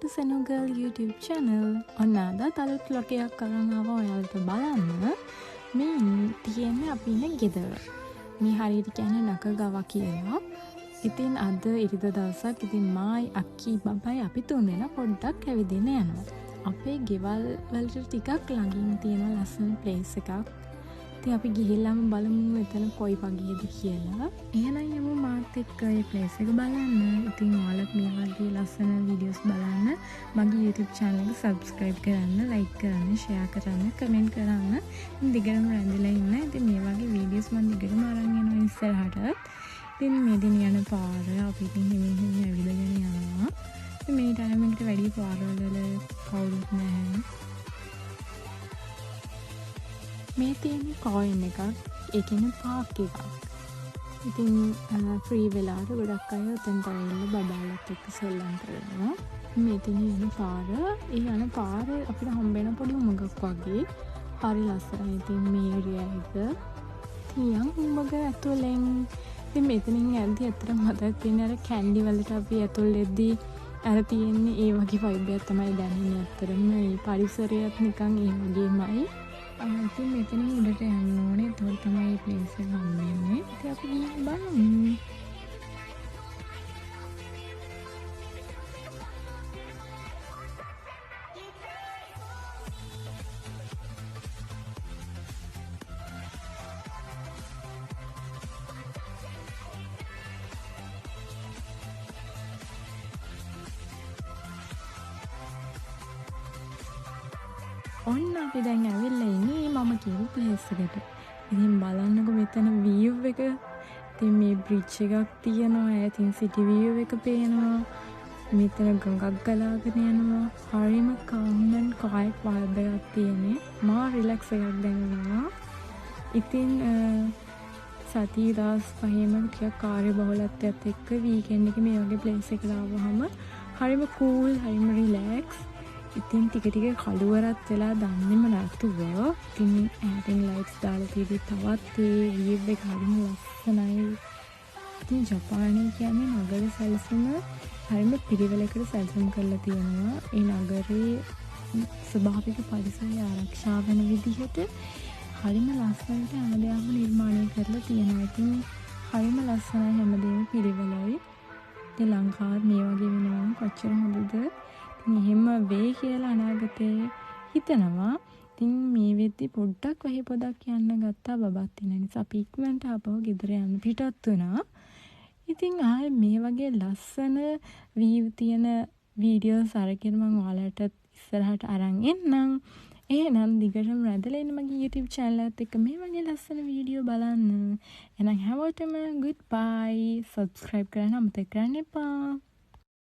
to Senu Girl YouTube channel. ඔන්න අද අලුත් ලොකයක් අරන් ආවා ඔයාලට බලන්න. මේ තියෙන්නේ අපි ඉන්නේ ගෙදර. මේ හරියට කියන්නේ නකගාව කියලා. ඉතින් අද ඉරිදා දවසක් ඉතින් මායි අක්කි බබයි අපි තුන්දෙනා පොඩ්ඩක් ඇවිදින්න යනවා. අපේ ගෙවල් වලට ටිකක් ළඟින් තියෙන ලස්සන ප්ලේස් එකක්. ඉතින් අපි ගිහිල්ලාම බලමු එතන කොයි වගේද කියලා. එහෙනම් යමු මාත් එක්ක මේ ප්ලේස් එක බලන්න. ඉතින් ඔයාලත් මේ වගේ ලස්සන වීඩියෝස් බලන්න මගේ YouTube channel එක subscribe කරන්න, like කරන්න, share කරන්න, comment කරන්න. දිගටම රැඳිලා ඉන්න. ඉතින් මේ වගේ වීඩියෝස් මම දිගටම අරන් යනවා ඉස්සරහට. ඉතින් මේ දින යන පාර අපි ඉතින් හිමින් ඇවිදගෙන යනවා. ඉතින් මේ ටයිම් එකට වැඩි පාරවල කවුරුත් නැහැ. මේ තියෙන කොයින් එකක්, ඒ කියන්නේ පාක් එකක්. ඉතින් ෆ්‍රී වෙලාවට ගොඩක් අය උතෙන්ට ඇවිල්ලා බබාලත් එක්ක සෙල්ලම් කරනවා. මේ තියෙන යන පාර, ඒ යන පාර අපිට හම්බෙන පොඩි උමගක් වගේ. හරි ලස්සනයි. ඉතින් මේ ඒරියා එක තියන් උමග ඇතුලෙන් ඉතින් මෙතනින් යද්දි අතට මතක් වෙන්නේ අර කැන්ඩි වලට අපි ඇතුල් වෙද්දී අර තියෙන්නේ ඒ වගේ වයිබ් එකක් තමයි දැනෙන්නේ. අතරම මේ පරිසරයත් නිකන් ඒ වගේමයි. ඉතින් මෙතනින් උඩට යන්න ඕනේ. ඒතකොට තමයි මේ ප්ලේස් එක හම්බෙන්නේ. ඉතින් අපි ගිහින් බලමු. ඔන්න අපි දැන් ඇවිල්ලා ඉන්නේ මම කියපු ප්ලේස් එකට. ඉතින් බලන්නකෝ මෙතන view එක. ඉතින් මේ bridge එකක් තියෙනවා. ඉතින් city view එක පේනවා. මෙතන ගඟක් ගලාගෙන යනවා. හරිම calm and quiet vibe එකක් තියෙන්නේ. මා relax එකක් දැනෙනවා. ඉතින් සතිය දවස් පහේම ටිකක් කාර්යබහුලත්වයත් එක්ක weekend එකේ මේ වගේ place එකට ආවම හරිම cool, හරිම relax. ඉතින් ටික ටික කළුවරත් වෙලා දන්නේම නැතුව ඉතින් ඈතින් ලයිට්ස් දාලා තියෙදි තවත් ඒ view එක හරිම ලස්සනයි. ඉතින් ජපානයේ කියන්නේ නගර සැලසුම හරිම පිළිවෙලකට සැලසුම් කරලා තියෙනවා. ඒ නගරේ ස්වභාවික පරිසරය ආරක්ෂා වෙන විදිහට හරිම ලස්සනට හැමදේම නිර්මාණය කරලා තියෙනවා. ඉතින් හරිම ලස්සනයි හැමදේම පිළිවෙලයි. ඉතින් ලංකාවත් මේ වගේ වෙනවා කොච්චර හොඳද? එහෙම වේ කියලා අනාගතේ හිතනවා. ඉතින් මේ වෙද්දි පොඩ්ඩක් වෙහි පොදක් යන්න ගත්තා බබත් ඉන්න නිසා අපි ඉක්මනට ආපහු ගෙදර යන්න පිටත් වුණා. ඉතින් ආයේ මේ වගේ ලස්සන view තියෙන වීඩියෝස් අරගෙන මම ඔයාලට ඉස්සරහට අරන් එන්නම්. එහෙනම් දිගටම රැඳලා ඉන්න මගේ YouTube channel එකත් එක්ක මේ වගේ ලස්සන වීඩියෝ බලන්න. එහෙනම් හැමෝටම goodbye. subscribe කරන්න අමතක කරන්න එපා.